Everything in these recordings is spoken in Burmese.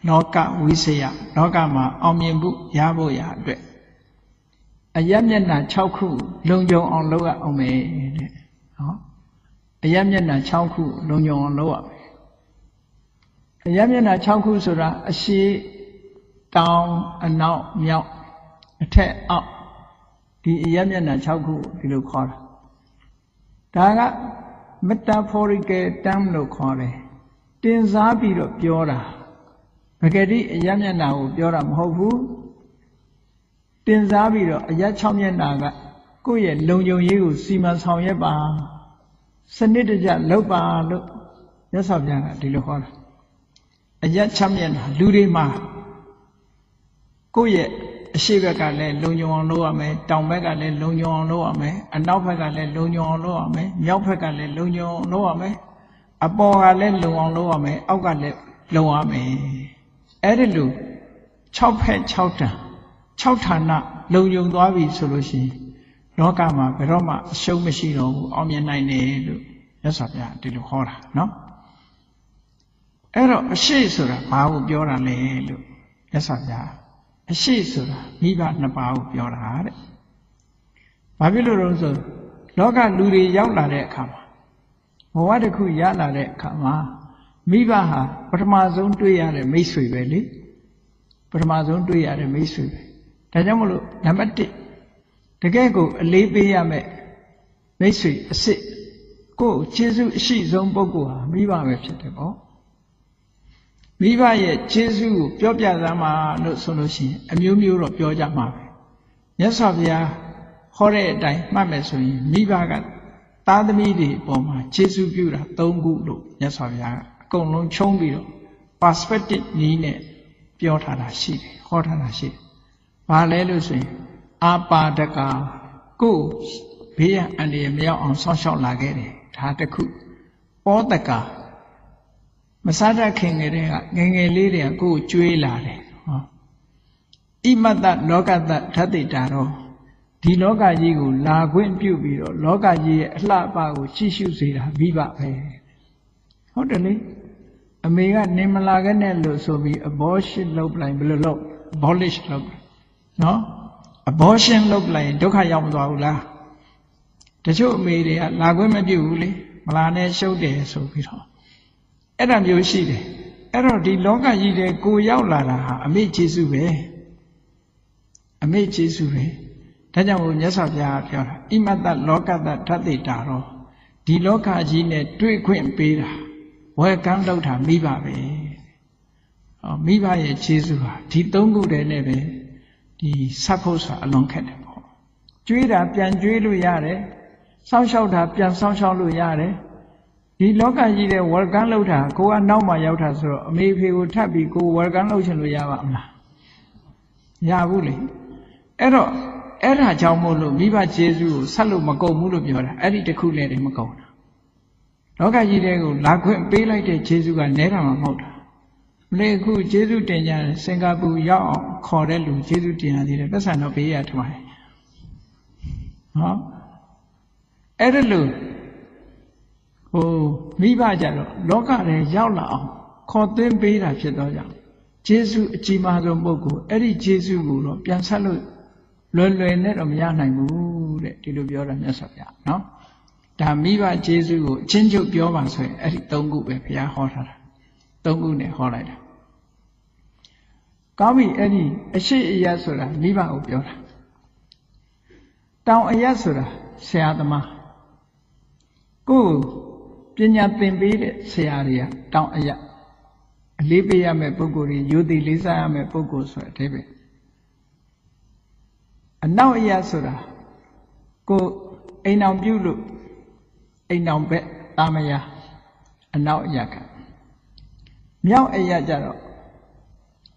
လောကဝိစယလောကမှာအောင်မြင်မှုရဖို့ရအတွက်အယမျက်နှာ6ခုလုံခြုံအောင်လုပ်ရအောင်မယ်တဲ့နော်အယမျက်နှာ6ခုလုံခြုံအောင်လုပ်ရမယ်အယမျက်နှာ6ခုဆိုတာအရှိတောင်အနောက်မြောက်အထက်အောက်ဒီအယမျက်နှာ6ခုဒီလိုခေါ်တာဒါက metaphorical term လို့ခေါ်တယ်တင်စားပြီးတော့ပြောတာပဂတိအယမျက်နှာကိုပြောတာမဟုတ်ဘူးတင်စားပြီးတော့အယ6မျက်နှာကကိုယ့်ရဲ့လုံခြုံရေးကိုစီမံဆောင်ရွက်ပါစနစ်တကျလုပ်ပါလို့မြတ်စွာဘုရားကဒီလိုဟောတာအယ6မျက်နှာလူတွေမှာကိုယ့်ရဲ့အရှိဘက်ကလည်းလုံခြုံအောင်လုပ်ရမယ်တောင်ဘက်ကလည်းလုံခြုံအောင်လုပ်ရမယ်အနောက်ဘက်ကလည်းလုံခြုံအောင်လုပ်ရမယ်မြောက်ဘက်ကလည်းလုံခြုံအောင်လုပ်ရမယ်အပေါ်ကလည်းလုံအောင်လုပ်ရမယ်အောက်ကလည်းလုံရမယ်အဲ့ဒီလို6ဖက်6တန်6ဌာနလုံခြုံသွားပြီဆိုလို့ရှိရင်လောကမှာဘယ်တော့မှအရှုံးမရှိတော့ဘူးအောင်မြင်နိုင်တယ်လို့မြတ်စွာဘုရားဒီလိုဟောတာနော်အဲ့တော့အရှိဆိုတာဘာကိုပြောတာလဲလို့မြတ်စွာဘုရားအရှိဆိုတာမိဘ2ပါးကိုပြောတာတဲ့ဘာဖြစ်လို့လဲဆိုလောကလူတွေရောက်လာတဲ့အခါမှာဘဝတစ်ခုရလာတဲ့အခါမှာမိဘဟာပထမဆုံးတွေ့ရတဲ့မိတ်ဆွေပဲလေပထမဆုံးတွေ့ရတဲ့မိတ်ဆွေပဲဒါကြောင့်မလို့နံပါတ်1တကယ်ကိုအလေးပေးရမယ်မိတ်ဆွေအစ်စ်ကိုကျေးဇူးအရှိဆုံးပုဂ္ဂိုလ်ဟာမိဘပဲဖြစ်တယ်ပေါ့မိဘရဲ့ကျေးဇူးကိုပြောပြသမှာလို့ဆိုလို့ရှိရင်အမျိုးမျိုးတော့ပြောကြမှာပဲမြတ်စွာဘုရားဟောတဲ့အတိုင်းမှတ်မယ်ဆိုရင်မိဘကသားသမီးတွေအပေါ်မှာကျေးဇူးပြုတာ3ခုလို့မြတ်စွာဘုရားအကုန်လုံးခြုံးပြီးတော့ perspective နည်းနဲ့ပြောထားတာရှိတယ်ဟောထားတာရှိတယ်ဘာလဲလို့ဆိုရင်အာပါဒကကိုဘေးရန်အန္တရာယ်မရောက်အောင်စောင့်ရှောက်လာခဲ့တယ်ဒါတစ်ခုပောတကမစားတတ်ခင်ကလေးကငယ်ငယ်လေးတွေကကိုယ်ကျွေးလာတယ်ဟောဣမတ္တလောကတ္တဓာတိတာတော့ဒီလောကကြီးကိုလာခွင့်ပြုပြီးတော့လောကကြီးရဲ့အလှပကိုကြည့်ရှုစေတာမိဘပဲဟုတ်တယ်လေအမေကနေမလာခဲ့နဲ့လို့ဆိုပြီး abortion လုပ်လိုက်ဘယ်လိုလုပ် abolish လုပ်နော် abortion လုပ်လိုက်ဒုက္ခရောက်မသွားဘူးလားတချို့အမေတွေကလာခွင့်မပြုဘူးလေမလာနဲ့ရှုပ်တယ်ဆိုပြီးတော့အဲ့ဒါမျိုးရှိတယ်အဲ့တော့ဒီလောကကြီးတဲ့ကိုရောက်လာတာဟာအမေကျေးဇူးပဲအမေကျေးဇူးပဲဒါကြောင့်မို့မြတ်စွာဘုရားပြောတာဣမတ္တလောကတ္တဓာတိတာတော့ဒီလောကကြီးနဲ့တွေ့ခွင့်ပေးတာဝယ်ကမ်းလုပ်တာမိဘပဲမိဘရဲ့ကျေးဇူးဟာဒီ3ခုတည်းနဲ့ပဲဒီဆက်ဖို့ဆိုတာအလွန်ခက်တယ်ပေါ့ကျွေးတာပြန်ကျွေးလို့ရတယ်စောင့်ရှောက်တာပြန်စောင့်ရှောက်လို့ရတယ်ဒီလောကကြီးတဲ့ဝယ်ကမ်းလုပ်တာကိုကနောက်မှရောက်တာဆိုတော့အမေဖေကိုထပ်ပြီးကိုဝယ်ကမ်းလုပ်ချင်လို့ရပါမလားရဘူးလေအဲ့တော့အဲ့ဒါကြောင့်မို့လို့မိဘကျေးဇူးကိုဆက်လို့မကုန်ဘူးလို့ပြောတာအဲ့ဒီတစ်ခုနဲ့တည်းမကုန်တာလောကကြီးတဲ့ကိုလာခွင့်ပေးလိုက်တဲ့ကျေးဇူးကနဲတာမှမဟုတ်တာမလေအခုကျေးဇူးတင်ကြစင်ကာပူရောက်အောင်ခေါ်တဲ့လူကျေးဇူးတင်ရသေးတယ်ပတ်စံတော့ပေးရထမတယ်ဟောအဲ့ဒါလို့ဟိုမိဘကြတော့လောကထဲရောက်လာအောင်ခေါ်သွင်းပေးတာဖြစ်တော့ကြောင့်ကျေးဇူးအကြီးမားဆုံးပုဂ္ဂိုလ်အဲ့ဒီကျေးဇူးကိုတော့ပြန်ဆက်လို့လွယ်လွယ်နဲ့တော့မရနိုင်ဘူးတဲ့ဒီလိုပြောတာမြတ်စွာဘုရားနော်ဒါမိဘကျေးဇူးကိုအချင်းချုပ်ပြောပါဆိုရင်အဲ့ဒီ3ခုပဲဘုရားဟောထားတာ3ခုနဲ့ဟောလိုက်တာကောင်းပြီအဲ့ဒီအရှိအယတ်ဆိုတာမိဘကိုပြောတာတောင်အယတ်ဆိုတာဆရာသမားကိုပညာသင်ပေးတဲ့ဆရာတွေကတောင်အယတ်အလေးပေးရမယ့်ပုဂ္ဂိုလ်တွေယုံသိလေးစားရမယ့်ပုဂ္ဂိုလ်ဆိုတဲ့အဓိပ္ပာယ်အနောက်အယတ်ဆိုတာကိုအိမ်အောင်ပြုလို့အိမ်အောင်ဘက်တာမယာအနောက်အယတ်ကမြောက်အယတ်ကြတော့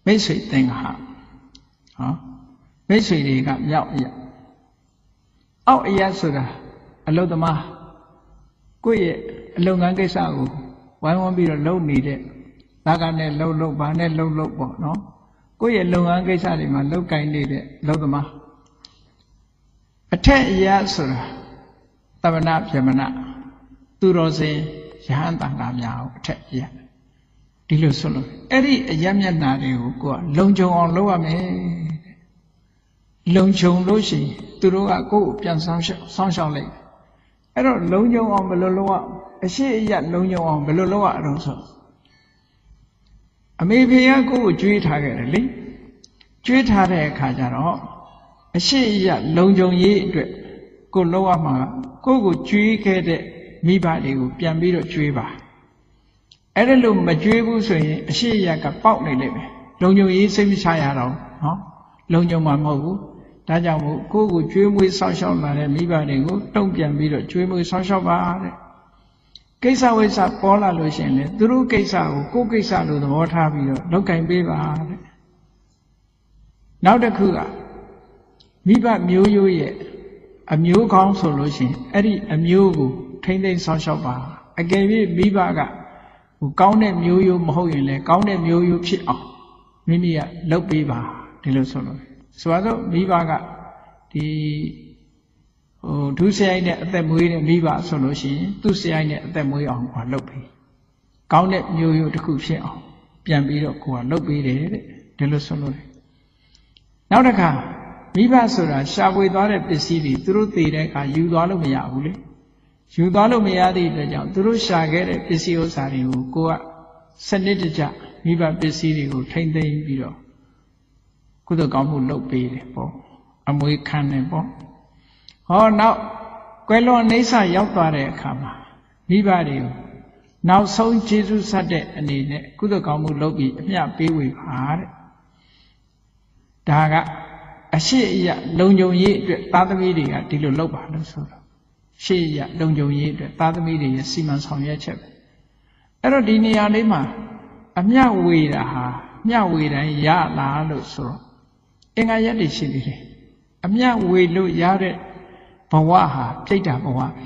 မိတ်ဆွေသင်္ဃဟောမိတ်ဆွေတွေကမြောက်အယတ်အောက်အယတ်ဆိုတာအလုသမားကိုယ့်ရဲ့အလုပ်ငန်းကိစ္စကိုဝိုင်းဝန်းပြီးတော့လုပ်နေတဲ့ဒါကနဲ့လှုပ်ဘာနဲ့လှုပ်ပေါ့နော်ကိုယ့်ရဲ့လုပ်ငန်းကိစ္စတွေမှာလုပ်ကင်နေတဲ့အလုပ်သမားအထက်အယဆိုတာတမနာပြမနာသူတော်စင်ရဟန်းတန်ခါများအထက်အယ ဒီလိုဆိုလို့အဲ့ဒီအယက်မျက်နှာတွေကိုကိုကလုံခြုံအောင်လုပ်ရမယ်လုံခြုံလို့ရှိရင်သူတို့ကကိုယ့်ကိုပြန်ဆောင်းရှောက်လိုက်အဲ့တော့လုံခြုံအောင်ဘယ်လိုလုပ်ရအရှိအယက်လုံခြုံအောင်ဘယ်လိုလုပ်ရအောင်ဆိုအမေဖေကကိုယ့်ကိုကြွေးထားခဲ့တယ်လေကြွေးထားတဲ့အခါကျတော့အရှိအယက်လုံခြုံရေးအတွက်ကိုလုပ်ရမှာကိုယ့်ကိုကြွေးခဲ့တဲ့မိဘတွေကိုပြန်ပြီးတော့ကြွေးပါအဲ့ဒါလို့မကြွေးဘူးဆိုရင်အရှိအယက်ကပေါက်နေလိမ့်မယ်လုံခြုံရေးစိတ်မချရတော့နော်လုံခြုံမှာမဟုတ်ဘူးဒါကြောင့်မို့ကိုယ့်ကိုကြွေးမွေးဆောက်ရှောက်လာတဲ့မိဘတွေကိုတုံ့ပြန်ပြီးတော့ကြွေးမွေးဆောက်ရှောက်ပါတဲ့ကိစ္စဝိစ္စပေါ်လာလို့ရှိရင်လေသူတို့ကိစ္စကိုကိုယ့်ကိစ္စလို့သဘောထားပြီးတော့လုပ်ကင်ပေးပါတဲ့နောက်တစ်ခုကမိဘမျိုးရိုးရဲ့အမျိုးကောင်းဆိုလို့ရှိရင်အဲ့ဒီအမျိုးကိုထိမ့်သိမ်းဆောက်ရှောက်ပါအကယ်၍မိဘကကောင်းတဲ့မျိုးရိုးမဟုတ်ရင်လည်းကောင်းတဲ့မျိုးရိုးဖြစ်အောင်မိမိကလုပ်ပေးပါဒီလိုဆိုလို့ဆိုတော့မိဘကဒီဒုစရိုက်နဲ့အသက်မွေးတဲ့မိဘဆိုလို့ရှိရင်သူ့စရိုက်နဲ့အသက်မွေးအောင်ကိုကလုပ်ပေးကောင်းတဲ့မျိုးရိုးတစ်ခုဖြစ်အောင်ပြန်ပြီးတော့ကိုကလုပ်ပေးတယ်တဲ့ဒီလိုဆိုလို့နောက်တစ်ခါမိဘဆိုတာရှာဖွေသွားတဲ့ပစ္စည်းတွေသူတို့တည်တဲ့အခါယူသွားလို့မရဘူးလေယူသွားလို့မရသည့်အတွက်ကြောင့်သူတို့ရှာခဲ့တဲ့ပစ္စည်းဥစ္စာတွေကိုကိုကစနစ်တကျမိဘပစ္စည်းတွေကိုထိမ့်သိမ်းပြီးတော့ကုသိုလ်ကောင်းမှုလုပ်ပေးတယ်ပေါ့အမွေခံတယ်ပေါ့ဟောနောက်ကွယ်လွန်အိဋ္ဌရောက်သွားတဲ့အခါမှာမိဘတွေကိုနောက်ဆုံးကျေးဇူးဆက်တဲ့အနေနဲ့ကုသိုလ်ကောင်းမှုလုပ်ပြီးအမျှပေးဝေပါတဲ့ဒါကအရှိအယလုံခြုံရေးအတွက်သားသမီးတွေကဒီလိုလုပ်ပါလို့ဆိုတော့ရှေ့ရလုံခြုံရေးအတွက်သားသမီးတွေရဲ့စီမံဆောင်ရွက်ချက်ပဲအဲ့တော့ဒီနေရာလေးမှာအမျှဝေတာဟာမျှဝေတိုင်းရလာလို့ဆိုတော့အင်္ဂါရက်တွေရှိသေးတယ်အမျှဝေလို့ရတဲ့ဘဝဟာပြိတ္တာဘဝပဲ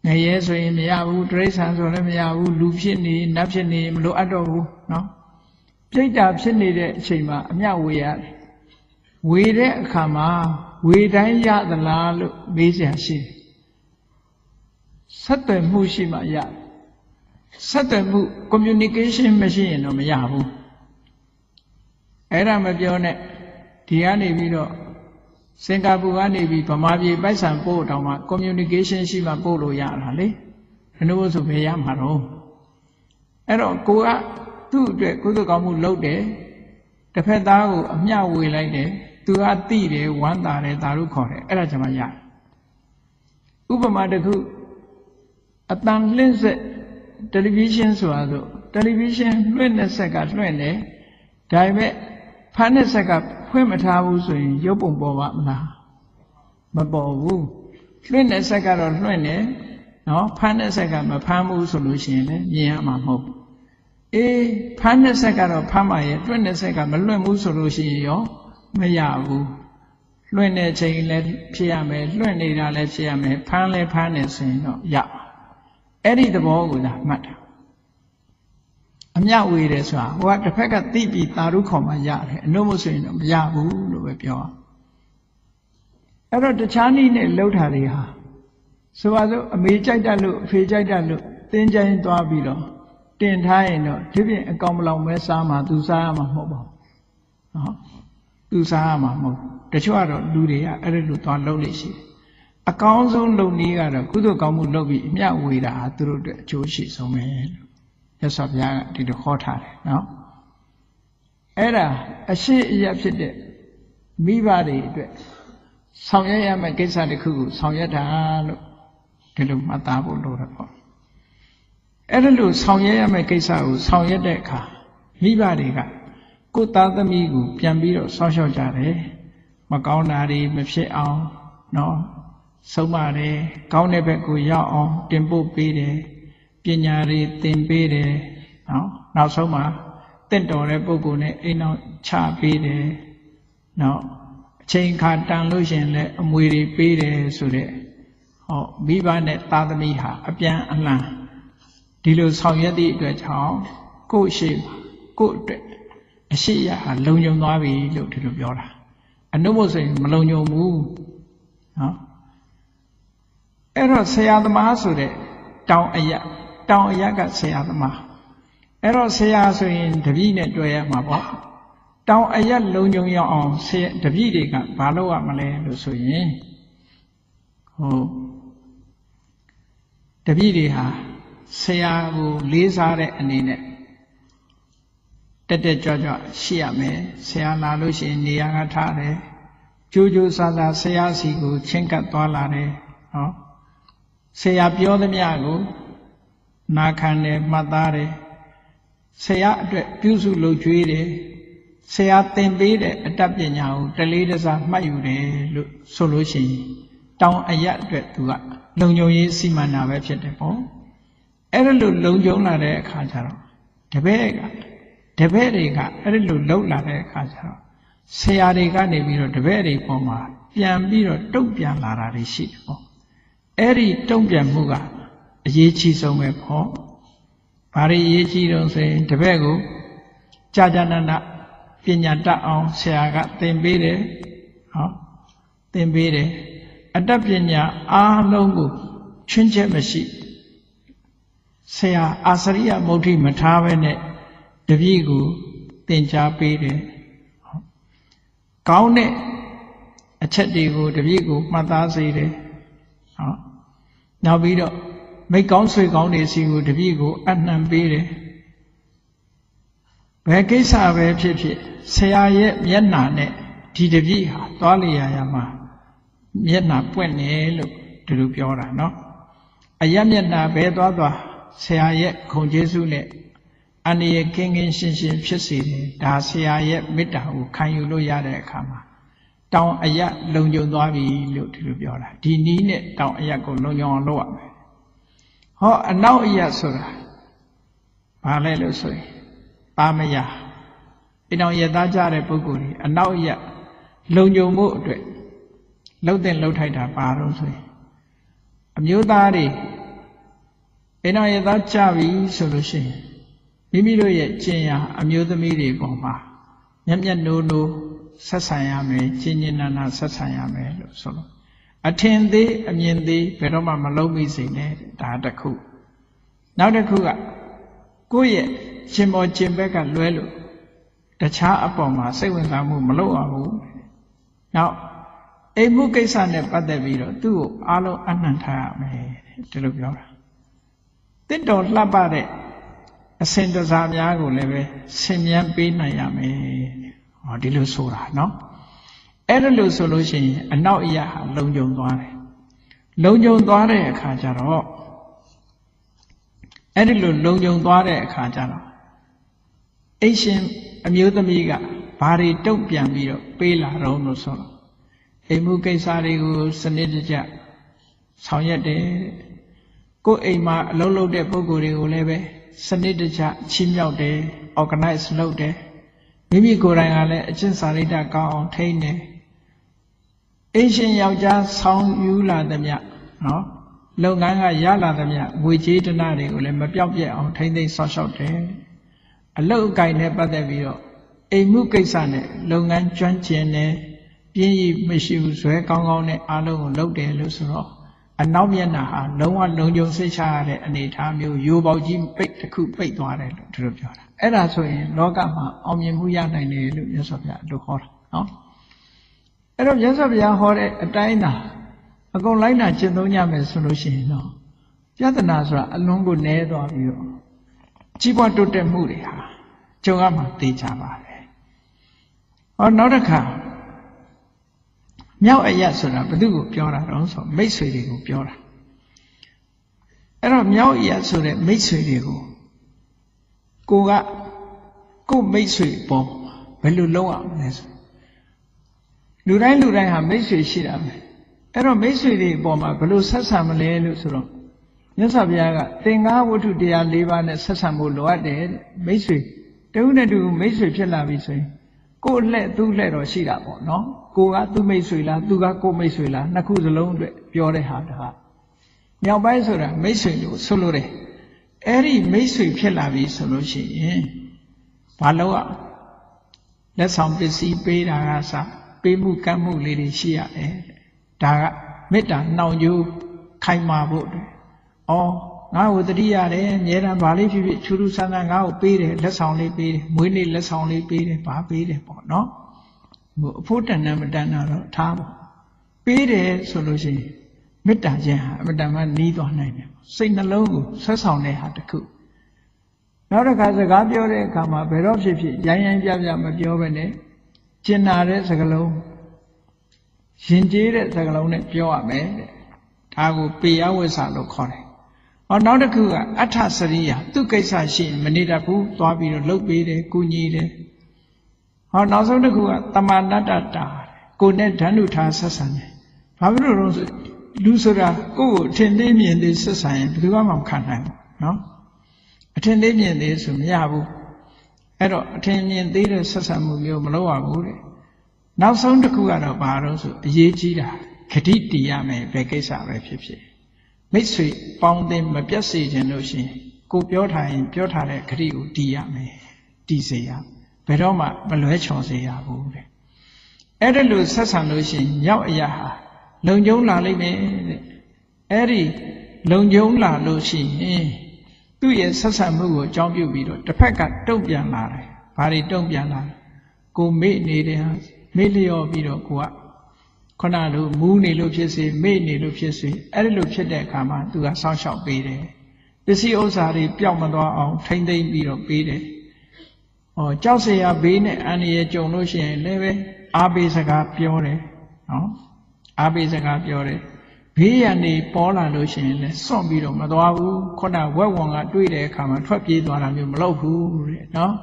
ငရဲဆိုရင်မရဘူးတိရစ္ဆာန်ဆိုလည်းမရဘူးလူဖြစ်နေနတ်ဖြစ်နေမလိုအပ်တော့ဘူးနော်ပြိတ္တာဖြစ်နေတဲ့အချိန်မှာအမျှဝေရတယ်ဝေတဲ့အခါမှာဝေတိုင်းရသလားလို့မေးစရာရှိတယ်ဆက်သွယ်မှုရှိမှရတယ်ဆက်သွယ်မှု communication မရှိရင်တော့မရဘူးအဲ့ဒါမပြောနဲ့ဒီကနေပြီးတော့စင်ကာပူကနေပြီးဗမာပြည်ပိုက်ဆံပို့တောင်မှ communication ရှိမှပို့လို့ရတာလေဘယ်လိုဆိုဘယ်ရမှာတော့အဲ့တော့ကိုကသူ့အတွက်ကုသိုလ်ကောင်းမှုလုပ်တယ်တစ်ဖက်သားကိုအမျှဝေလိုက်တယ်သူကတိတယ်ဝမ်းသာတယ်ဒါလို့ခေါ်တယ်အဲ့ဒါကျွန်မရဥပမာတစ်ခုအတန်လှင့်ဆက်တယ်လီဗီရှင်းဆိုတာဆိုတယ်လီဗီရှင်းလွှင့်တဲ့ဆက်ကလွှင့်တယ်ဒါပေမဲ့ဖမ်းတဲ့ဆက်ကဖွင့်မထားဘူးဆိုရင်ရုပ်ပုံပေါ်ပါမလားမပေါ်ဘူးလွှင့်တဲ့ဆက်ကတော့လွှင့်တယ်နော်ဖမ်းတဲ့ဆက်ကမဖမ်းဘူးဆိုလို့ရှိရင်လည်းမြင်ရမှာမဟုတ်ဘူးအေးဖမ်းတဲ့ဆက်ကတော့ဖမ်းပါရဲ့လွှင့်တဲ့ဆက်ကမလွှင့်ဘူးဆိုလို့ရှိရင်ရောမရဘူးလွှင့်တဲ့ချိန်လည်းဖြစ်ရမယ်လွှင့်နေတာလည်းဖြစ်ရမယ်ဖမ်းလည်းဖမ်းနေဆိုရင်တော့ရအဲ့ဒီသဘောကိုသာမှတ်တာအမျှဝေတယ်ဆိုတာဟိုကတစ်ဖက်ကသိပြီးသာရုခေါ်မှရတယ်အနှုတ်မဆိုရင်တော့မရဘူးလို့ပဲပြောအဲ့တော့တခြားနည်းနဲ့လှုပ်တာတွေဟာဆိုပါစို့အမေကြိုက်တတ်လို့အဖေကြိုက်တတ်လို့တင်းကျိုင်းသွားပြီးတော့တင်ထားရင်တော့ဒီပြင်အကောင်မလောင်ပဲစားမှာသူစားရမှာမဟုတ်ပါဘူးနော်သူစားရမှာမဟုတ်တချို့ကတော့လူတွေကအဲ့ဒါလိုသွားလှုပ်လို့ရှိတယ်အကောင်းဆုံးလုပ်နည်းကတော့ကုသိုလ်ကောင်းမှုလုပ်ပြီးအမျှဝေတာဟာသူတို့အတွက်အကျိုးရှိဆုံးပဲလို့ရသော်ဘုရားကဒီလိုခေါ်ထားတယ်နော်အဲ့ဒါအရှိအယဖြစ်တဲ့မိဘတွေအတွက်ဆောင်ရွက်ရမယ့်ကိစ္စတစ်ခုကိုဆောင်ရွက်တာလို့ဒီလိုမှတ်သားဖို့လိုတယ်ပေါ့အဲ့ဒါလို့ဆောင်ရွက်ရမယ့်ကိစ္စကိုဆောင်ရွက်တဲ့အခါမိဘတွေကကိုယ်သားသမီးကိုပြန်ပြီးတော့စောင့်ရှောက်ကြတယ်မကောင်းတာတွေမဖြစ်အောင်နော်ဆုံးမတယ်ကောင်းတဲ့ဘက်ကိုရောက်အောင်တင်ပို့ပေးတယ်ပညာတွေသင်ပေးတယ်နော်နောက်ဆုံးမှာတင့်တော်တဲ့ပုဂ္ဂိုလ်နဲ့အိမ်အောင်ချပေးတယ်နော်အချိန်ခါတန်လို့ရှင်လည်းအမွေတွေပေးတယ်ဆိုတဲ့ဟောမိဘနဲ့သားသမီးဟာအပြန်အလှန်ဒီလိုဆောင်ရွက်သည့်အတွက်ကြောင့်ကိုယ့်ရှိကိုယ့်အတွက်အရှိရဟာလုံခြုံသွားပြီလို့ဒီလိုပြောတာအနုမို့ဆိုရင်မလုံခြုံဘူးနော်အဲ့တော့ဆရာသမားဆိုတဲ့တောင်အရကဆရာသမား အဲ့တော့ဆရာဆိုရင်တပည့်နဲ့တွေ့ရမှာပေါ့တောင်အရက်လုံုံရအောင်တပည့်တွေကဘာလုပ်ရမလဲလို့ဆိုရင်တပည့်တွေဟာဆရာကိုလေးစားတဲ့အနေနဲ့တက်ကြွကြွရှိရမယ်ဆရာလာလို့ရှိရင်နေရာကထားတယ်ကြိုးကြိုးစားစားဆရာစီကိုချင်းကပ်သွားလာတယ်ဆရာပြောသမျှကိုနာခံတယ်မှတ်သားတယ်ဆရာအတွက်ပြုစုလုပ်ကြွေးတယ်ဆရာသင်ပေးတဲ့အတတ်ပညာကိုတလေးတစားမှတ်ယူတယ်လို့ဆိုလို့ရှိရင်တောင်အရက်အတွက်သူကလုံခြုံရေးစီမံတာပဲဖြစ်တယ်ပေါ့အဲ့ဒါလို့လုံခြုံလာတဲ့အခါကျတော့တပည့်တွေကအဲ့ဒါလို့လှုပ်လာတဲ့အခါကျတော့ဆရာတွေကနေပြီးတော့တပည့်တွေပေါ်မှာပြန်ပြီးတော့တုံ့ပြန်လာတာတွေရှိတယ်ပေါ့အဲ့ဒီတုံ့ပြန်မှုကအရေးကြီးဆုံးပဲပေါ့ဘာတွေအရေးကြီးတော့ဆိုရင်တပည့်ကိုကြာကြာနာနာပညာတတ်အောင်ဆရာကသင်ပေးတယ်သင်ပေးတယ်အတတ်ပညာအားလုံးကိုချွင်းချက်မရှိဆရာအာစရိယမုဋ္ဌိမထားဘဲနဲ့တပည့်ကိုသင်ကြားပေးတယ်ကောင်းတဲ့အချက်တွေကိုတပည့်ကိုမှတ်သားစေတယ်နောက်ပြီးတော့မိတ်ကောင်းဆွေကောင်းတွေစီကိုတပည့်ကိုအနှံပေးတယ်ဘယ်ကိစ္စပဲဖြစ်ဖြစ်ဆရာရဲ့မျက်နှာနဲ့ဒီတပည့်ဟာသွားလျာရမှာမျက်နှာပွင့်တယ်လို့ဒီလိုပြောတာနော်အယက်မျက်နှာပဲသွားဆရာရဲ့ခုံကျေးဇူးနဲ့အန္တရာယ်ကင်းကင်းရှင်းရှင်းဖြစ်စေတယ်ဒါဆရာရဲ့မေတ္တာကိုခံယူလို့ရတဲ့အခါမှာတောင်အယက်လုံခြုံသွားပြီလို့ဒီလိုပြောတာဒီနည်းနဲ့တောင်အယက်ကိုလုံခြုံအောင်လုပ်ရမယ်အနောက်အယက်ဆိုတာဘာလဲလို့ဆိုရင်ပါမယအိမ်တော်ရသားကြတဲ့ပုဂ္ဂိုလ်တွေအနောက်အယက်လုံခြုံမှုအတွက်လှုပ်တဲ့လှုပ်ထိုက်တာပါတော့ဆိုရင်အမျိုးသားတွေအိမ်တော်ရသားကြပြီဆိုလို့ရှိရင်မိမိတို့ရဲ့ကျင့်ရာအမျိုးသမီးတွေပေါ်မှာမျက်မျက်နှိုးနှိုးဆက်ဆံရမယ်ကျင့်ကျင့်နာနာဆက်ဆံရမယ်လို့ဆိုလို့အထင်သေးအမြင်သေးဘယ်တော့မှမလုံးမိစေနဲ့ဒါတစ်ခုနောက်တစ်ခုကကိုယ့်ရဲ့ရှင်မောကျင့်ဘက်ကလွဲလို့တခြားအပေါ်မှာစိတ်ဝင်စားမှုမလုပ်အောင်ဘူးနောက်အိမ်မှုကိစ္စနဲ့ပတ်သက်ပြီးတော့သူ့ကိုအားလုံးအနှံ့ထားရမယ်ဒီလိုပြောတာတင့်တော်လှပတဲ့အစဉ်တစားများကိုလည်းပဲဆင်မြန်းပေးနိုင်ရမယ်ဒီလိုဆိုတာနော်အဲ့ဒါလို့ဆိုလို့ရှိရင်အနောက်အရာဟာလုံခြုံသွားတယ်လုံခြုံသွားတဲ့အခါကျတော့အဲ့ဒီလိုလုံခြုံသွားတဲ့အခါကျတော့အိရှင်အမျိုးသမီးကဘာတွေတုံ့ပြန်ပြီးတော့ပေးလာတော့လို့ဆိုတော့အိမ်မှုကိစ္စတွေကိုစနစ်တကျဆောင်ရွက်တယ်ကိုယ်အိမ်မှာအလုပ်လုပ်တဲ့ပုဂ္ဂိုလ်တွေကိုလည်းပဲစနစ်တကျချီးမြှောက်တယ် organize လုပ်တယ်မိမိကိုယ်တိုင်ကလည်းအကျင့်စာရိတ္တကောင်းအောင်ထိန်းတယ်အိမ်ရှင်ယောက်ျားဆောင်ယူလာသမျှနော်လုပ်ငန်းကရလာသမျှငွေကြေးတနာတွေကိုလည်းမပြောက်ပြက်အောင်ထိန်းသိမ်းဆောက်ရှောက်တယ်အလုပ်အကိုင်နဲ့ပတ်သက်ပြီးတော့အိမ်မှုကိစ္စနဲ့လုပ်ငန်းကျွမ်းကျင်တယ်ပြင်းရည်မရှိဘူးဇွဲကောင်းကောင်းနဲ့အားလုံးကိုလုပ်တယ်လို့ဆိုတော့အနောက်မျက်နှာဟာလုံးဝလုံခြုံစိတ်ချရတဲ့အနေအထားမျိုးရိုးပေါက်ကြီးပိတ်တစ်ခုပိတ်သွားတယ်လို့သူတို့ပြောတာအဲ့ဒါဆိုရင်လောကမှာအောင်မြင်မှုရနိုင်တယ်လို့မြတ်စွာဘုရားတို့ဟောတာနော်အဲ့တော့မြတ်စွာဘုရားဟောတဲ့အတိုင်းသာအကုန်လိုက်နာကျင့်သုံးကြမယ်ဆိုလို့ရှိရင်တော့ပြဿနာဆိုတာအလွန်ကိုနည်းသွားပြီးတော့ကြီးပွားတိုးတက်မှုတွေဟာကြုံရမှာသိကြပါတယ်နောက်တစ်ခါမြောက်အယက်ဆိုတာဘယ်သူကိုပြောတာတော့ဆိုမိတ်ဆွေတွေကိုပြောတာအဲ့တော့မြောက်အယက်ဆိုတဲ့မိတ်ဆွေတွေကိုကိုမိတ်ဆွေပေါ်ဘယ်လိုလုပ်ရမလဲဆိုလူတိုင်းဟာမိတ်ဆွေရှိတာပဲအဲ့တော့မိတ်ဆွေတွေအပေါ်မှာဘယ်လိုဆက်ဆံမလဲလို့ဆိုတော့မြတ်စွာဘုရားကသင်္ဃဝတ္ထုတရား၄ပါးနဲ့ဆက်ဆံဖို့လိုအပ်တယ်မိတ်ဆွေတဦးနဲ့တူမိတ်ဆွေဖြစ်လာပြီဆိုရင်ကိုယ်လက်သူ့လက်တော့ရှိတာပေါ့နော်ကိုကသူ့မိတ်ဆွေလားသူကကိုယ်မိတ်ဆွေလားနှစ်ခုစလုံးအတွက်ပြောတဲ့ဟာတခါမြောက်ပိုင်းဆိုတာမိတ်ဆွေလို့ဆိုလိုတယ်အဲ့ဒီမိတ်ဆွေဖြစ်လာပြီဆိုလို့ရှိရင်ဘာလို့လက်ဆောင်ပစ္စည်းပေးတာကစပေးမှုကမ်းမှုလေးတွေရှိရတယ်ဒါကမေတ္တာနှောင်ကြိုးခိုင်မာဖို့အတွက် ငါ့ကိုတတိရတယ်အမြဲတမ်းဗာလေးဖြစ်ဖြစ်ချူထူဆန်းဆန်းငါ့ကိုပေးတယ်လက်ဆောင်လေးပေးတယ်မွေးနေ့လက်ဆောင်လေးပေးတယ်ဗာပေးတယ်ပေါ့နော်ဟိုအဖို့တန်တယ်မတန်တာတော့ထားပေါ့ပေးတယ်ဆိုလို့ရှိရင်မေတ္တာခြင်းဟာအမတန်မှနီးသွားနိုင်တယ်စိတ်နှလုံးကိုဆွဲဆောင်တဲ့ဟာတစ်ခုနောက်တစ်ခါစကားပြောတဲ့အခါမှာဘယ်တော့ဖြစ်ဖြစ်ရိုင်းရိုင်းပြပြမပြောဘဲနဲ့ကျင်နာတဲ့စကားလုံးရင်ကျေးတဲ့စကားလုံးနဲ့ပြောရမယ်တဲ့ဒါကိုပေယဝိဆာလို့ခေါ်တယ်။ဟောနောက်တစ်ခုကအဋ္ဌစရိယသူကိစ္စရှိရင်မနေတတ်ဘူးသွားပြီးတော့လှုပ်ပေးတယ်ကုညီတယ်။ဟောနောက်ဆုံးတစ်ခုကတမဏတ္တတာကိုယ်နဲ့ဓာတ်နုထားဆက်ဆံတယ်။ဘာဖြစ်လို့လဲဆိုလူဆိုတာကိုယ့်ကိုအထင်သေးမြင်သေးဆက်ဆံရင်ဘယ်သူမှမခံနိုင်ဘူးနော်။အထင်သေးမြင်သေးဆိုမရဘူး။အဲ့တော့အထင်မြင်သေးတဲ့ဆက်ဆံမှုမျိုးမလုပ်ရဘူးတဲ့။နောက်ဆုံးတစ်ခုကတော့ဘာလို့ဆိုအရေးကြီးတာဂတိတည်ရမယ်ဘယ်ကိစ္စပဲဖြစ်ဖြစ်မိတ်ဆွေပေါင်းတင်မပြတ်စေခြင်းလို့ရှိရင်ကိုပြောထားရင်ပြောထားတဲ့ဂတိကိုတည်ရမယ်တည်စေရဘယ်တော့မှမလွဲချော်စေရဘူးတဲ့အဲ့ဒါလို့ဆက်ဆံလို့ရှိရင်ရောက်အရာဟာလုံကျုံလာလိမ့်မယ်တဲ့အဲ့ဒီလုံကျုံလာလို့ရှိရင်သူ့ရဲ့ဆက်ဆံမှုကိုအကြောင်းပြုပြီးတော့တစ်ဖက်ကတုံ့ပြန်လာတယ်ဘာတွေတုံ့ပြန်လာလဲကိုမေ့နေတယ်ဟာမေ့လျော့ပြီးတော့ကိုကခဏလိုမူးနေလို့ဖြစ်စေမေ့နေလို့ဖြစ်စေအဲ့ဒီလိုဖြစ်တဲ့အခါမှာသူကစောင့်ရှောက်ပေးတယ်ပစ္စည်းဥစ္စာတွေပျောက်မသွားအောင်ထိမ့်သိမ့်ပြီးတော့ပေးတယ်ကြောက်เสียဘေးနဲ့အန္တရာယ်ကြုံလို့ရှိရင်လည်းပဲအားပေးစကားပြောတယ်နော်အားပေးစကားပြောတယ်ဘေးရန်နေပေါ်လာလို့ရှိရင်လည်းစွန့်ပြီးတော့မသွားဘူးခုနဝက်ဝံကတွေ့တဲ့အခါမှာထွက်ပြေးသွားတာမျိုးမလုပ်ဘူးတဲ့နော်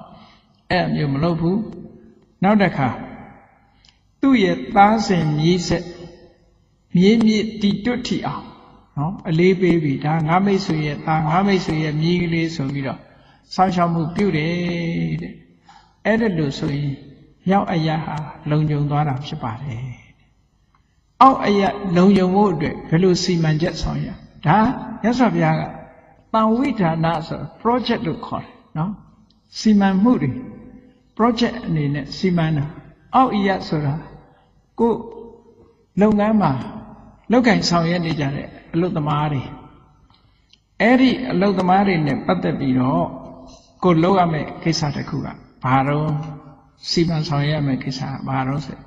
အဲ့အမျိုးမလုပ်ဘူးနောက်တစ်ခါသူ့ရဲ့သားစဉ်မြေးဆက်မြေးမြစ်တီတွတ်ထီအောင်နော်အလေးပေးပြီးဒါငါမိတ်ဆွေရဲ့သားငါမိတ်ဆွေရဲ့မြေးကလေးဆိုပြီးတော့စောင့်ရှောက်မှုပြုတယ်တဲ့အဲ့ဒါလို့ဆိုရင်ရောက်အရာဟာလုံခြုံသွားတာဖြစ်ပါတယ်အောက်အရာလုံခြုံဖို့အတွက်ဘယ်လိုစီမံချက်ဆောင်ရဒါမြတ်စွာဘုရားကတန်ဝိဓာနဆို project လို့ခေါ်တယ်နော်စီမံမှုတွေ project အနေနဲ့စီမံတာအောက်အရာဆိုတာကိုလုပ်ငန်းမှာလောက်ကင်ဆောင်ရွက်နေကြတဲ့အလုပ်သမားတွေအဲ့ဒီအလုပ်သမားတွေနဲ့ပတ်သက်ပြီးတော့ကိုလုပ်ရမယ့်ကိစ္စတစ်ခုကဘာတော့စီမံဆောင်ရွက်ရမယ့်ကိစ္စကဘာတော့ဆို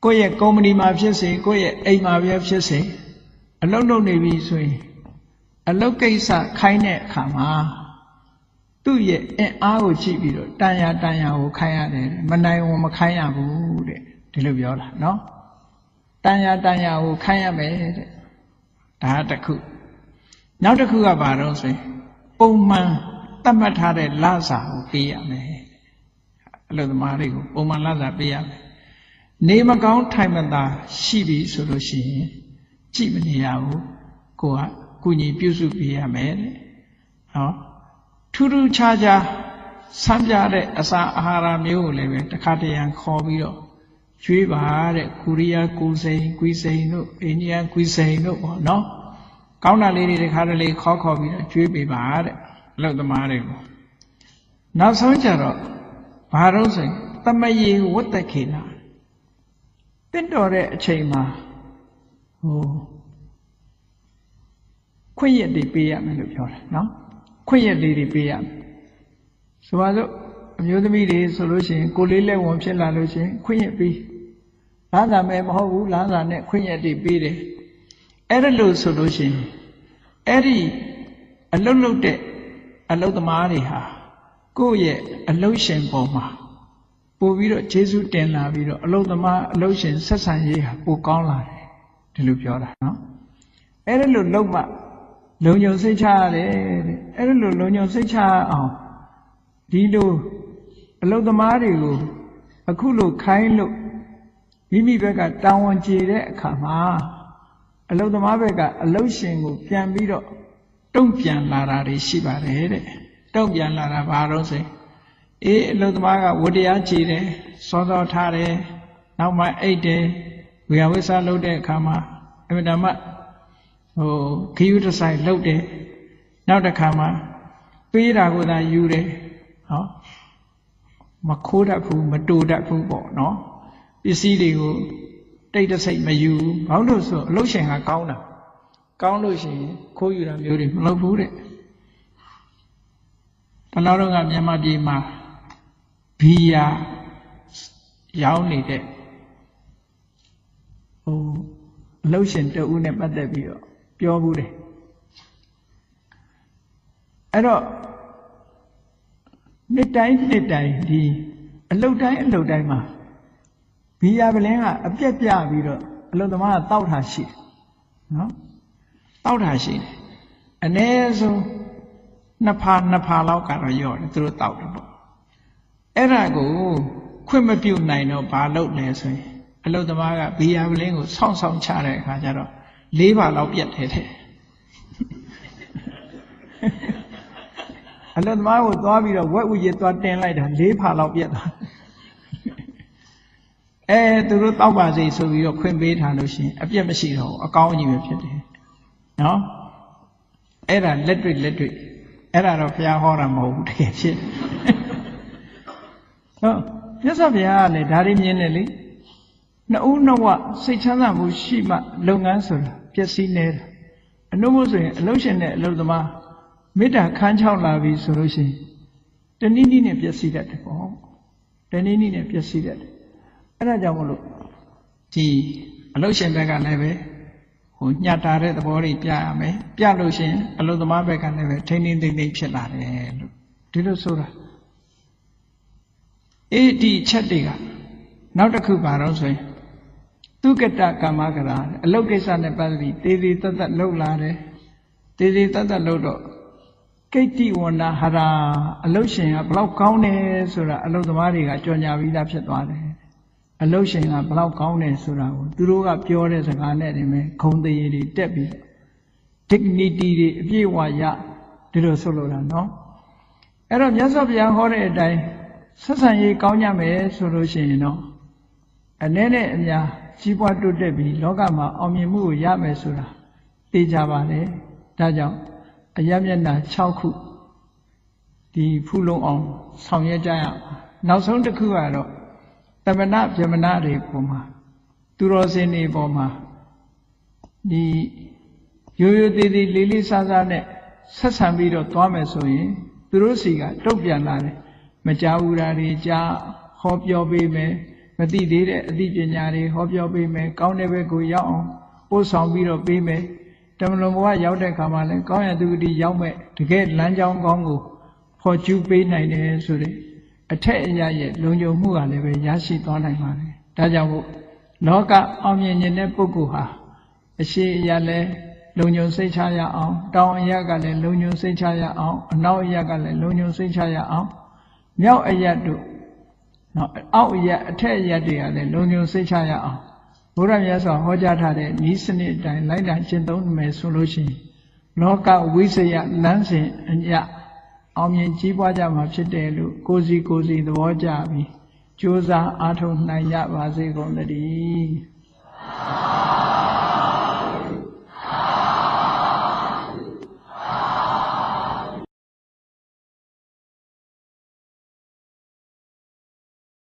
ကိုယ့်ရဲ့ကုမ္ပဏီမှာဖြစ်စေကိုယ့်ရဲ့အိမ်မှာပဲဖြစ်စေအလုပ်လုပ်နေပြီဆိုရင်အလုပ်ကိစ္စခိုင်းတဲ့အခါမှာသူ့ရဲ့အင်အားကိုကြည့်ပြီးတော့တန်ရာကိုခိုင်းရတယ်မနိုင်ဝန်မခိုင်းရဘူးတဲ့ဒီလိုပြောတာနော်တန်ရာကိုခိုင်းရမယ်တဲ့ဒါတစ်ခုနောက်တစ်ခုကဘာတော့ဆိုရင်ပုံမှန်သတ်မှတ်ထားတဲ့လစာကိုပေးရမယ်အလုပ်သမားတွေကိုပုံမှန်လစာပေးရမယ်နေမကောင်းထိုင်မသာရှိပြီဆိုလို့ရှိရင်ကြည့်မနေရဘူးကိုကကုညီပြုစုပေးရမယ်တဲ့ဟောထူးထူးခြားခြားဆန်းပြတဲ့အစာအာဟာရမျိုးကိုလည်းပဲတစ်ခါတရံခေါ်ပြီးတော့ကျွေးပါတဲ့ကိုရီးယားကွီစိန်တို့အိန္ဒိယကွီစိန်တို့ပေါ့နော်ကောင်းတာလေးတွေတစ်ခါတလေခေါ်ပြီးတော့ကျွေးပေးပါတဲ့အလုပ်သမားတွေကိုနောက်ဆုံးကြတော့ဘာလို့ဆိုရင်တမယေဝတ္တခေနာတင့်တော်တဲ့အချိန်မှာခွင့်ရတွေပေးရမယ်လို့ပြောတယ်နော်ခွင့်ရလေးတွေပေးရမယ်ဆိုပါစို့အမျိုးသမီးတွေဆိုလို့ရှိရင်ကိုလေးလက်ဝင်ဖြစ်လာလို့ရှိရင်ခွင့်ရပေးလမ်းစာမဲ့မဟုတ်ဘူးလမ်းစာနဲ့ခွင့်ရတွေပေးတယ်အဲ့ဒါလို့ဆိုလို့ရှိရင်အဲ့ဒီအလုတ်လုတ်တဲ့အလုတ်သမားတွေဟာကိုယ့်ရဲ့အလုတ်ရှင်ပေါ်မှာပို့ပြီးတော့ယေရှုတင်လာပြီးတော့အလုတ်သမားအလုတ်ရှင်ဆက်ဆံရေးဟာပိုကောင်းလာတယ်ဒီလိုပြောတာနော်အဲ့ဒါလို့လုံးမလုံခြုံစိတ်ချရတယ်တဲ့အဲ့ဒါလို့လုံခြုံစိတ်ချအောင်ဒီလိုအလုတ်သမားတွေကိုအခုလိုခိုင်းလို့မိမိဘက်ကတာဝန်ကျေတဲ့အခါမှာအလုတ်သမားဘက်ကအလုတ်ရှင်ကိုပြန်ပြီးတော့တုံ့ပြန်လာတာတွေရှိပါတယ်တဲ့တုံ့ပြန်လာတာဘာလို့ဆိုအလုတ်သမားကဝတရားကြည်တယ်စောစောထားတယ်နောက်မှအိတ်တယ်ဝေယဝိဆာလုပ်တဲ့အခါမှာအမြဲတမ်းခီးယူတဆိုင်လုပ်တယ်နောက်တစ်ခါမှာပေးတာကိုသာယူတယ်ဟောမခိုးတတ်ဘူးမတူတတ်ဘူးပေါ့နော်ပစ္စည်းတွေကိုတိတ်တဆိတ်မယူဘူးဘာလို့ဆိုအလုတ်ရှင်ကကောင်းတာ ကောင်းလို့ရှိရင်ခိုးယူတာမျိုးတွေမလုပ်ဘူးတဲ့ဘယ်လောက်တော့ကမြန်မာပြည်မှာဘီယာရောင်းနေတဲ့အလုပ်ရှင်တဦးနဲ့ပတ်သက်ပြီးတော့ပြောဘူးတယ်အဲ့တော့နှစ်တိုင်းဒီအလုပ်တိုင်းမှာဘီယာပလင်းကအပြက်ပြပြီးတော့အလုပ်သမားကတောက်တာရှိတယ်နော်တောက်တာရှိတယ်အနည်းဆုံးနှစ်ဖာလောက်ကတော့ရော့တယ်သူတို့တောက်တယ်ပေါ့အဲ့ဒါကိုခွင့်မပြုနိုင်တော့ဘာလုပ်လဲဆိုရင်အလုပ်သမားကဘီယာပလင်းကိုစောင့်ချတဲ့အခါကျတော့၄ပါလောက်ပြတ်တယ်တဲ့အလုပ်သမားကိုသွားပြီးတော့ဝက်ဥကြီးသွားတင်လိုက်တာ၄ဖာလောက်ပြတ်သွားသူတို့တောက်ပါစေဆိုပြီးတော့ခွင့်ပေးထားလို့ရှိရင်အပြတ်မရှိတော့ဘူးအကောင်းကြီးပဲဖြစ်တယ်နော်အဲ့ဒါလက်တွေ့အဲ့ဒါတော့ဘုရားဟောတာမဟုတ်ဘူးတကယ်ဖြစ်ဟုတ်မြတ်စွာဘုရားကလည်းဒါတွေမြင်တယ်လေနှစ်ဦးနှစ်ဝစိတ်ချမ်းသာမှုရှိမှလုပ်ငန်းဆိုတာပျက်စီးနေတာအနှုတ်မို့ဆိုရင်အလုပ်ရှင်နဲ့အလုပ်သမားမေတ္တာခန်းချောက်လာပြီဆိုလို့ရှိရင်တနည်းနည်းနဲ့ပျက်စီးတတ်တယ်ပေါ့တနည်းနည်းနဲ့ပျက်စီးတတ်တယ်အဲ့ဒါကြောင့်မလို့ဒီအလုပ်ရှင်ဘက်ကလည်းပဲညှတာတဲ့သဘောတွေပြရမယ်ပြလို့ရှိရင်အလုပ်သမားဘက်ကလည်းပဲထိန်းသိမ်းဖြစ်လာတယ်လို့ဒီလိုဆိုတာဒီချက်တွေကနောက်တစ်ခုပါတော့ဆိုရင်သူကတကမ္မကရာအလုပ်ကိစ္စနဲ့ပတ်သက်ပြီးတေသေးတတ်လှုပ်လာတယ်တေသေးတတ်လှုပ်တော့ကိတ္တိဝန္ဒဟရာအလုပ်ရှင်ကဘလောက်ကောင်းတယ်ဆိုတာအလုပ်သမားတွေကကြော်ညာပြီးသားဖြစ်သွားတယ်အလုပ်ရှင်ကဘလောက်ကောင်းတယ်ဆိုတာကိုသူတို့ကပြောတဲ့စကားနဲ့တည်းပဲဂုဏ်သေးတွေတက်ပြီး dignity တွေအပြည့်အဝရဒီလိုဆိုလိုတာနော်အဲ့တော့မြတ်စွာဘုရားဟောတဲ့အတိုင်းဆက်ဆံရေးကောင်းကြမယ်ဆိုလို့ရှိရင်တော့အနည်းနဲ့အများကြီးပွားတိုးတက်ပြီးလောကမှာအောင်မြင်မှုကိုရမယ်ဆိုတာသိကြပါလေဒါကြောင့်အယမျက်နှာ6ခုဒီဖူလုံးအောင်ဆောင်ရွက်ကြရအောင်နောက်ဆုံးတစ်ခုကတော့တမနာဗြဟ္မဏတွေပေါ်မှာသူတော်စင်တွေပေါ်မှာဒီရိုးသေးလေးစားစားနဲ့ဆက်ဆံပြီးတော့သွားမယ်ဆိုရင်သူတို့စီကတုတ်ပြန်လာတယ်မကြောက်ဘူးတာတွေကြားဟောပြောပေးမယ်မသိသေးတဲ့အသိပညာတွေဟောပြောပေးမယ်ကောင်းတဲ့ဘက်ကိုရောက်အောင်ပို့ဆောင်ပြီးတော့ပေးမယ်တမလွန်ဘဝရောက်တဲ့ခါမှာလည်းကောင်းရသူတိရောက်မဲ့တကယ်လမ်းကြောင်းကောင်းကိုဖော်ကျူးပေးနိုင်တယ်ဆိုတဲ့အထက်အရာရဲ့လုံခြုံမှုကလည်းပဲရရှိသွားနိုင်ပါတယ်ဒါကြောင့်မို့လောကအောင်မြင်တဲ့ပုဂ္ဂိုလ်ဟာအရှိအရာလည်းလုံခြုံစိတ်ချရအောင်တောင်အရာကလည်းလုံခြုံစိတ်ချရအောင်အနောက်အရာကလည်းလုံခြုံစိတ်ချရအောင်မြောက်အရာတို့နော်အောက်အရာအထက်အရာတွေကလည်းလုံခြုံစိတ်ချရအောင်ဘုရားမြတ်စွာဟောကြားထားတဲ့ဤစနစ်အတိုင်းလိုက်တာကျင့်သုံးမယ်ဆိုလို့ရှိရင်လောကဝိစယလမ်းစဉ်အရာအောင်မြင်ကြီးပွားကြမှာဖြစ်တယ်လို့ကိုယ်စီသဘောကျပြီးကြိုးစားအားထုတ်နိုင်ကြပါစေကုန်သတည်း